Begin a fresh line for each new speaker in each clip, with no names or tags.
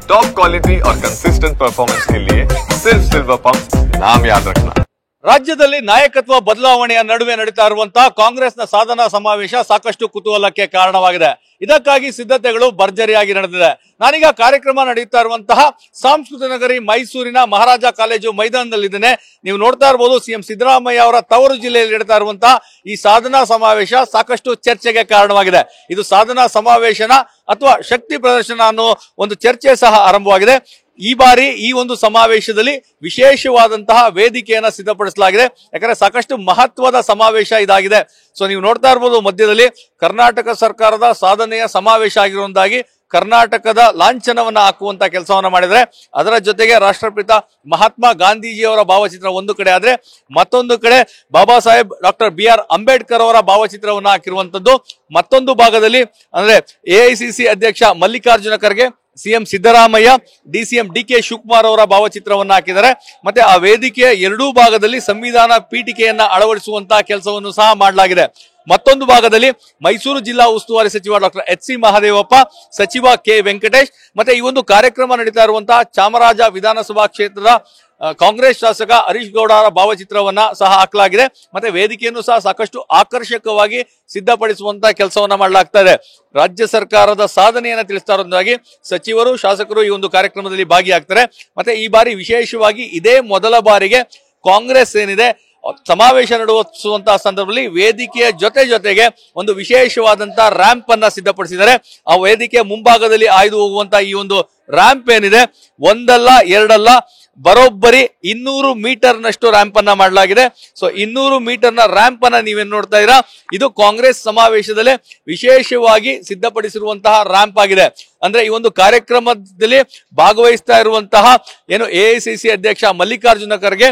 Top quality और consistent performance के लिए सिर्फ सिल्वर पंप नाम याद रखना।
ರಾಜ್ಯದಲ್ಲಿ ನಾಯಕತ್ವ ಬದಲಾವಣೆಯ ನಡುವೆ ನಡೀತಾ ಇರುವಂತಹ ಕಾಂಗ್ರೆಸ್ನ ಸಾಧನಾ ಸಮಾವೇಶ ಸಾಕಷ್ಟು ಕುತೂಹಲಕ್ಕೆ ಕಾರಣವಾಗಿದೆ. ಇದಕ್ಕಾಗಿ ಸಿದ್ಧತೆಗಳು ಭರ್ಜರಿಯಾಗಿ ನಡೆದಿದೆ. ನಾನೀಗ ಕಾರ್ಯಕ್ರಮ ನಡೆಯುತ್ತಾ ಇರುವಂತಹ ಸಾಂಸ್ಕೃತಿಕ ನಗರಿ ಮೈಸೂರಿನ ಮಹಾರಾಜ ಕಾಲೇಜು ಮೈದಾನದಲ್ಲಿದ್ದೇನೆ. ನೀವು ನೋಡ್ತಾ ಇರಬಹುದು ಸಿಎಂ ಸಿದ್ದರಾಮಯ್ಯ ಅವರ ತವರು ಜಿಲ್ಲೆಯಲ್ಲಿ ನಡೀತಾ ಇರುವಂತಹ ಈ ಸಾಧನಾ ಸಮಾವೇಶ ಸಾಕಷ್ಟು ಚರ್ಚೆಗೆ ಕಾರಣವಾಗಿದೆ. ಇದು ಸಾಧನಾ ಸಮಾವೇಶನ ಅಥವಾ ಶಕ್ತಿ ಪ್ರದರ್ಶನ ಅನ್ನೋ ಒಂದು ಚರ್ಚೆ ಸಹ ಆರಂಭವಾಗಿದೆ. ಈ ಬಾರಿ ಈ ಒಂದು ಸಮಾವೇಶದಲ್ಲಿ ವಿಶೇಷವಾದಂತಹ ವೇದಿಕೆಯನ್ನ ಸಿದ್ಧಪಡಿಸಲಾಗಿದೆ. ಯಾಕಂದ್ರೆ ಸಾಕಷ್ಟು ಮಹತ್ವದ ಸಮಾವೇಶ ಇದಾಗಿದೆ. ಸೊ ನೀವು ನೋಡ್ತಾ ಇರಬಹುದು ಮಧ್ಯದಲ್ಲಿ ಕರ್ನಾಟಕ ಸರ್ಕಾರದ ಸಾಧನೆಯ ಸಮಾವೇಶ ಆಗಿರುವುದಾಗಿ ಕರ್ನಾಟಕದ ಲಾಂಛನವನ್ನ ಹಾಕುವಂತ ಕೆಲಸವನ್ನ ಮಾಡಿದ್ರೆ, ಅದರ ಜೊತೆಗೆ ರಾಷ್ಟ್ರಪಿತ ಮಹಾತ್ಮ ಗಾಂಧೀಜಿಯವರ ಭಾವಚಿತ್ರ ಒಂದು ಕಡೆ ಆದ್ರೆ, ಮತ್ತೊಂದು ಕಡೆ ಬಾಬಾ ಸಾಹೇಬ್ ಡಾಕ್ಟರ್ BR ಅಂಬೇಡ್ಕರ್ ಅವರ ಭಾವಚಿತ್ರವನ್ನ ಹಾಕಿರುವಂತದ್ದು. ಮತ್ತೊಂದು ಭಾಗದಲ್ಲಿ ಅಂದ್ರೆ AICC ಅಧ್ಯಕ್ಷ Mallikarjuna Kharge, CM Siddaramaiah, DCM DK Shivakumar ಅವರ ಭಾವಚಿತ್ರವನ್ನ ಹಾಕಿದ್ದಾರೆ. ಮತ್ತೆ ಆ ವೇದಿಕೆಯ ಎರಡೂ ಭಾಗದಲ್ಲಿ ಸಂವಿಧಾನ ಪೀಠಿಕೆಯನ್ನ ಅಳವಡಿಸುವಂತಹ ಕೆಲಸವನ್ನು ಸಹ ಮಾಡಲಾಗಿದೆ. ಮತ್ತೊಂದು ಭಾಗದಲ್ಲಿ ಮೈಸೂರು ಜಿಲ್ಲಾ ಉಸ್ತುವಾರಿ ಸಚಿವ ಡಾಕ್ಟರ್ HC ಮಹದೇವಪ್ಪ, ಸಚಿವ K ವೆಂಕಟೇಶ್, ಮತ್ತೆ ಈ ಒಂದು ಕಾರ್ಯಕ್ರಮ ನಡೀತಾ ಇರುವಂತಹ ಚಾಮರಾಜ ವಿಧಾನಸಭಾ ಕ್ಷೇತ್ರದ ಕಾಂಗ್ರೆಸ್ ಶಾಸಕ ಹರೀಶ್ ಗೌಡ ಅವರ ಭಾವಚಿತ್ರವನ್ನ ಸಹ ಹಾಕಲಾಗಿದೆ. ಮತ್ತೆ ವೇದಿಕೆಯನ್ನು ಸಹ ಸಾಕಷ್ಟು ಆಕರ್ಷಕವಾಗಿ ಸಿದ್ಧಪಡಿಸುವಂತಹ ಕೆಲಸವನ್ನ ಮಾಡಲಾಗ್ತಾ ಇದೆ. ರಾಜ್ಯ ಸರ್ಕಾರದ ಸಾಧನೆಯನ್ನ ತಿಳಿಸ್ತಾ ಇರೋದಾಗಿ ಸಚಿವರು, ಶಾಸಕರು ಈ ಒಂದು ಕಾರ್ಯಕ್ರಮದಲ್ಲಿ ಭಾಗಿಯಾಗ್ತಾರೆ. ಮತ್ತೆ ಈ ಬಾರಿ ವಿಶೇಷವಾಗಿ ಇದೇ ಮೊದಲ ಬಾರಿಗೆ ಕಾಂಗ್ರೆಸ್ ಏನಿದೆ ಸಮಾವೇಶ ನಡೆಸುವಂತಹ ಸಂದರ್ಭದಲ್ಲಿ ವೇದಿಕೆಯ ಜೊತೆಗೆ ಒಂದು ವಿಶೇಷವಾದಂತಹ ರ್ಯಾಂಪ್ ಅನ್ನ ಸಿದ್ಧಪಡಿಸಿದ್ದಾರೆ. ಆ ವೇದಿಕೆ ಮುಂಭಾಗದಲ್ಲಿ ಆಯ್ದು ಹೋಗುವಂತಹ ಈ ಒಂದು ರ್ಯಾಂಪ್ ಏನಿದೆ, ಒಂದಲ್ಲ ಎರಡಲ್ಲ, ಬರೋಬ್ಬರಿ 200 ಮೀಟರ್ನಷ್ಟು ರ್ಯಾಂಪ್ ಅನ್ನ ಮಾಡಲಾಗಿದೆ. ಸೊ 200 ಮೀಟರ್ನ ರ್ಯಾಂಪ್ ಅನ್ನ ನೀವೇನ್ ನೋಡ್ತಾ ಇದ್ದೀರಾ, ಇದು ಕಾಂಗ್ರೆಸ್ ಸಮಾವೇಶದಲ್ಲೇ ವಿಶೇಷವಾಗಿ ಸಿದ್ಧಪಡಿಸಿರುವಂತಹ ರ್ಯಾಂಪ್ ಆಗಿದೆ. ಅಂದ್ರೆ ಈ ಒಂದು ಕಾರ್ಯಕ್ರಮದಲ್ಲಿ ಭಾಗವಹಿಸ್ತಾ ಇರುವಂತಹ ಏನು AICC ಅಧ್ಯಕ್ಷ Mallikarjuna Kharge,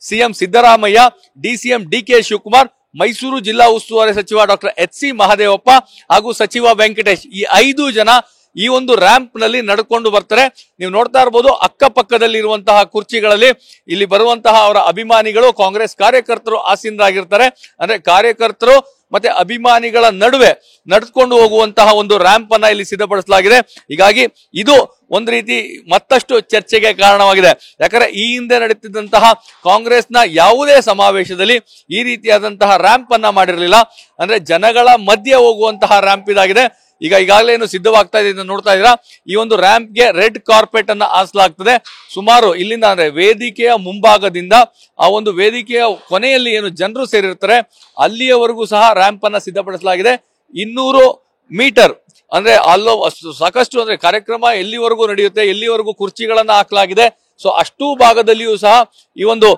CM Siddaramaiah, DCM DK Shivakumar, Mysuru ಜಿಲ್ಲಾ ಉಸ್ತುವಾರಿ ಸಚಿವ ಡಾಕ್ಟರ್ HC ಮಹದೇವಪ್ಪ ಹಾಗೂ ಸಚಿವ ವೆಂಕಟೇಶ್, ಈ 5 ಜನ ಈ ಒಂದು ರ್ಯಾಂಪ್ ನಲ್ಲಿ ನಡ್ಕೊಂಡು ಬರ್ತಾರೆ. ನೀವು ನೋಡ್ತಾ ಇರಬಹುದು ಅಕ್ಕಪಕ್ಕದಲ್ಲಿ ಇರುವಂತಹ ಕುರ್ಚಿಗಳಲ್ಲಿ ಇಲ್ಲಿ ಬರುವಂತಹ ಅವರ ಅಭಿಮಾನಿಗಳು, ಕಾಂಗ್ರೆಸ್ ಕಾರ್ಯಕರ್ತರು ಆಸೀನರಾಗಿರ್ತಾರೆ. ಅಂದ್ರೆ ಕಾರ್ಯಕರ್ತರು ಮತ್ತೆ ಅಭಿಮಾನಿಗಳ ನಡುವೆ ನಡೆದುಕೊಂಡು ಹೋಗುವಂತಹ ಒಂದು ರ್ಯಾಂಪ್ ಅನ್ನ ಇಲ್ಲಿ ಸಿದ್ಧಪಡಿಸಲಾಗಿದೆ. ಹೀಗಾಗಿ ಇದು ಒಂದು ರೀತಿ ಮತ್ತಷ್ಟು ಚರ್ಚೆಗೆ ಕಾರಣವಾಗಿದೆ. ಯಾಕಂದ್ರೆ ಈ ಹಿಂದೆ ನಡೀತಿದ್ದಂತಹ ಕಾಂಗ್ರೆಸ್ನ ಯಾವುದೇ ಸಮಾವೇಶದಲ್ಲಿ ಈ ರೀತಿಯಾದಂತಹ ರ್ಯಾಂಪ್ ಅನ್ನ ಮಾಡಿರಲಿಲ್ಲ. ಅಂದ್ರೆ ಜನಗಳ ಮಧ್ಯೆ ಹೋಗುವಂತಹ ರ್ಯಾಂಪ್ ಇದಾಗಿದೆ. ಈಗಾಗಲೇ ಏನು ಸಿದ್ಧವಾಗ್ತಾ ಇದೆ ನೋಡ್ತಾ ಇದ್ದೀರಾ. ಈ ಒಂದು ರ್ಯಾಂಪ್ಗೆ ರೆಡ್ ಕಾರ್ಪೆಟ್ ಅನ್ನ ಹಾಸಲಾಗ್ತದೆ. ಸುಮಾರು ಇಲ್ಲಿಂದ ಅಂದ್ರೆ ವೇದಿಕೆಯ ಮುಂಭಾಗದಿಂದ ಆ ಒಂದು ವೇದಿಕೆಯ ಕೊನೆಯಲ್ಲಿ ಏನು ಜನರು ಸೇರಿರ್ತಾರೆ ಅಲ್ಲಿಯವರೆಗೂ ಸಹ ರ್ಯಾಂಪ್ ಅನ್ನ ಸಿದ್ಧಪಡಿಸಲಾಗಿದೆ. 200 ಮೀಟರ್ ಅಂದ್ರೆ ಅಲ್ಲೋ ಸಾಕಷ್ಟು ಅಂದ್ರೆ ಕಾರ್ಯಕ್ರಮ ಎಲ್ಲಿವರೆಗೂ ನಡೆಯುತ್ತೆ, ಎಲ್ಲಿವರೆಗೂ ಕುರ್ಚಿಗಳನ್ನ ಹಾಕಲಾಗಿದೆ. ಸೊ ಅಷ್ಟೂ ಭಾಗದಲ್ಲಿಯೂ ಸಹ ಈ ಒಂದು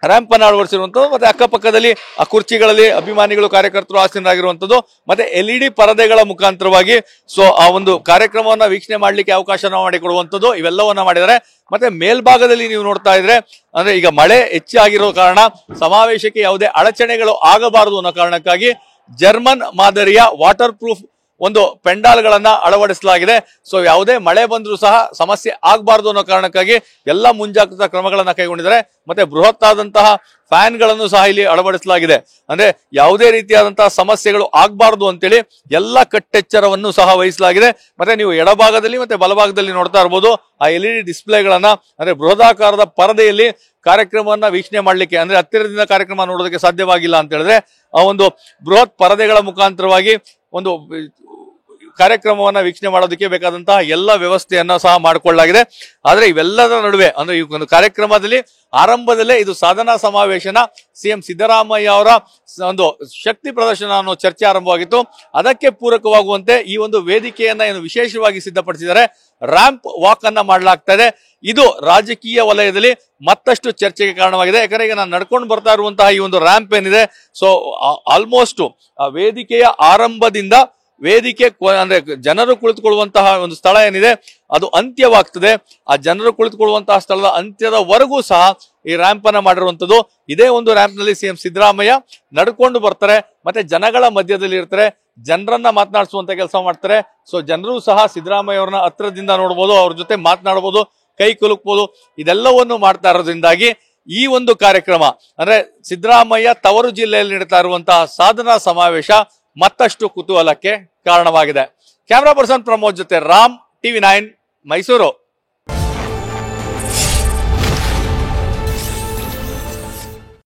ರ್ಯಾಂಪ್ ಅನ್ನು ಅಳವಡಿಸಿರುವಂತದ್ದು. ಮತ್ತೆ ಅಕ್ಕಪಕ್ಕದಲ್ಲಿ ಆ ಕುರ್ಚಿಗಳಲ್ಲಿ ಅಭಿಮಾನಿಗಳು, ಕಾರ್ಯಕರ್ತರು ಆಸೀನರಾಗಿರುವಂತದ್ದು. ಮತ್ತೆ LED ಪರದೆಗಳ ಮುಖಾಂತರವಾಗಿ ಸೊ ಆ ಒಂದು ಕಾರ್ಯಕ್ರಮವನ್ನ ವೀಕ್ಷಣೆ ಮಾಡ್ಲಿಕ್ಕೆ ಅವಕಾಶ ಮಾಡಿಕೊಡುವಂತದ್ದು, ಇವೆಲ್ಲವನ್ನ ಮಾಡಿದ್ದಾರೆ. ಮತ್ತೆ ಮೇಲ್ಭಾಗದಲ್ಲಿ ನೀವು ನೋಡ್ತಾ ಇದ್ರೆ ಅಂದ್ರೆ ಈಗ ಮಳೆ ಹೆಚ್ಚಾಗಿರೋ ಕಾರಣ ಸಮಾವೇಶಕ್ಕೆ ಯಾವುದೇ ಅಡಚಣೆಗಳು ಆಗಬಾರದು ಅನ್ನೋ ಕಾರಣಕ್ಕಾಗಿ ಜರ್ಮನ್ ಮಾದರಿಯ ವಾಟರ್ ಪ್ರೂಫ್ ಒಂದು ಪೆಂಡಾಲ್ ಗಳನ್ನ ಅಳವಡಿಸಲಾಗಿದೆ. ಸೊ ಯಾವುದೇ ಮಳೆ ಬಂದರೂ ಸಹ ಸಮಸ್ಯೆ ಆಗಬಾರದು ಅನ್ನೋ ಕಾರಣಕ್ಕಾಗಿ ಎಲ್ಲ ಮುಂಜಾಗ್ರತಾ ಕ್ರಮಗಳನ್ನ ಕೈಗೊಂಡಿದ್ದಾರೆ. ಮತ್ತೆ ಬೃಹತ್ ಆದಂತಹ ಫ್ಯಾನ್ ಗಳನ್ನು ಸಹ ಇಲ್ಲಿ ಅಳವಡಿಸಲಾಗಿದೆ. ಅಂದ್ರೆ ಯಾವುದೇ ರೀತಿಯಾದಂತಹ ಸಮಸ್ಯೆಗಳು ಆಗಬಾರದು ಅಂತೇಳಿ ಎಲ್ಲ ಕಟ್ಟೆಚ್ಚರವನ್ನು ಸಹ ವಹಿಸಲಾಗಿದೆ. ಮತ್ತೆ ನೀವು ಎಡಭಾಗದಲ್ಲಿ ಮತ್ತೆ ಬಲಭಾಗದಲ್ಲಿ ನೋಡ್ತಾ ಇರಬಹುದು ಆ LED ಡಿಸ್ಪ್ಲೇಗಳನ್ನ, ಅಂದ್ರೆ ಬೃಹದಾಕಾರದ ಪರದೆಯಲ್ಲಿ ಕಾರ್ಯಕ್ರಮವನ್ನ ವೀಕ್ಷಣೆ ಮಾಡ್ಲಿಕ್ಕೆ, ಅಂದ್ರೆ ಹತ್ತಿರದಿಂದ ಕಾರ್ಯಕ್ರಮ ನೋಡೋದಕ್ಕೆ ಸಾಧ್ಯವಾಗಿಲ್ಲ ಅಂತ ಹೇಳಿದ್ರೆ ಆ ಒಂದು ಬೃಹತ್ ಪರದೆಗಳ ಮುಖಾಂತರವಾಗಿ ಒಂದು ಕಾರ್ಯಕ್ರಮವನ್ನ ವೀಕ್ಷಣೆ ಮಾಡೋದಕ್ಕೆ ಬೇಕಾದಂತಹ ಎಲ್ಲ ವ್ಯವಸ್ಥೆಯನ್ನ ಸಹ ಮಾಡಿಕೊಳ್ಳಲಾಗಿದೆ. ಆದ್ರೆ ಇವೆಲ್ಲದರ ನಡುವೆ ಅಂದ್ರೆ ಈ ಒಂದು ಕಾರ್ಯಕ್ರಮದಲ್ಲಿ ಆರಂಭದಲ್ಲೇ ಇದು ಸಾಧನಾ ಸಮಾವೇಶನ ಸಿಎಂ ಸಿದ್ದರಾಮಯ್ಯ ಅವರ ಒಂದು ಶಕ್ತಿ ಪ್ರದರ್ಶನ ಅನ್ನೋ ಚರ್ಚೆ ಆರಂಭವಾಗಿತ್ತು. ಅದಕ್ಕೆ ಪೂರಕವಾಗುವಂತೆ ಈ ಒಂದು ವೇದಿಕೆಯನ್ನ ಏನು ವಿಶೇಷವಾಗಿ ಸಿದ್ಧಪಡಿಸಿದ್ದಾರೆ, ರ್ಯಾಂಪ್ ವಾಕ್ ಅನ್ನ ಮಾಡಲಾಗ್ತಾ ಇದೆ. ಇದು ರಾಜಕೀಯ ವಲಯದಲ್ಲಿ ಮತ್ತಷ್ಟು ಚರ್ಚೆಗೆ ಕಾರಣವಾಗಿದೆ. ಯಾಕಂದ್ರೆ ಈಗ ನಾನು ನಡ್ಕೊಂಡು ಬರ್ತಾ ಇರುವಂತಹ ಈ ಒಂದು ರ್ಯಾಂಪ್ ಏನಿದೆ, ಸೊ ಆಲ್ಮೋಸ್ಟ್ ಆ ವೇದಿಕೆಯ ಆರಂಭದಿಂದ ವೇದಿಕೆ ಅಂದ್ರೆ ಜನರು ಕುಳಿತುಕೊಳ್ಳುವಂತಹ ಒಂದು ಸ್ಥಳ ಏನಿದೆ ಅದು ಅಂತ್ಯವಾಗ್ತದೆ. ಆ ಜನರು ಕುಳಿತುಕೊಳ್ಳುವಂತಹ ಸ್ಥಳದ ಅಂತ್ಯದವರೆಗೂ ಸಹ ಈ ರ್ಯಾಂಪ್ ಅನ್ನ ಮಾಡಿರುವಂತದ್ದು. ಇದೇ ಒಂದು ರ್ಯಾಂಪ್ ನಲ್ಲಿ ಸಿಎಂ ಸಿದ್ದರಾಮಯ್ಯ ನಡ್ಕೊಂಡು ಬರ್ತಾರೆ. ಮತ್ತೆ ಜನಗಳ ಮಧ್ಯದಲ್ಲಿ ಇರ್ತಾರೆ, ಜನರನ್ನ ಮಾತನಾಡಿಸುವಂತ ಕೆಲಸ ಮಾಡ್ತಾರೆ. ಸೊ ಜನರು ಸಹ ಸಿದ್ದರಾಮಯ್ಯ ಅವ್ರನ್ನ ಹತ್ರದಿಂದ ನೋಡ್ಬೋದು, ಅವ್ರ ಜೊತೆ ಮಾತನಾಡಬಹುದು, ಕೈ ಕುಲುಕ್ಬೋದು. ಇದೆಲ್ಲವನ್ನು ಮಾಡ್ತಾ ಇರೋದ್ರಿಂದಾಗಿ ಈ ಒಂದು ಕಾರ್ಯಕ್ರಮ ಅಂದ್ರೆ ಸಿದ್ದರಾಮಯ್ಯ ತವರು ಜಿಲ್ಲೆಯಲ್ಲಿ ನಡೀತಾ ಇರುವಂತಹ ಸಾಧನಾ ಸಮಾವೇಶ ಮತ್ತಷ್ಟು ಕುತೂಹಲಕ್ಕೆ ಕಾರಣವಾಗಿದೆ. ಕ್ಯಾಮರಾ ಪರ್ಸನ್ ಪ್ರಮೋದ್ ಜೊತೆ ರಾಮ್, TV9 ಮೈಸೂರು.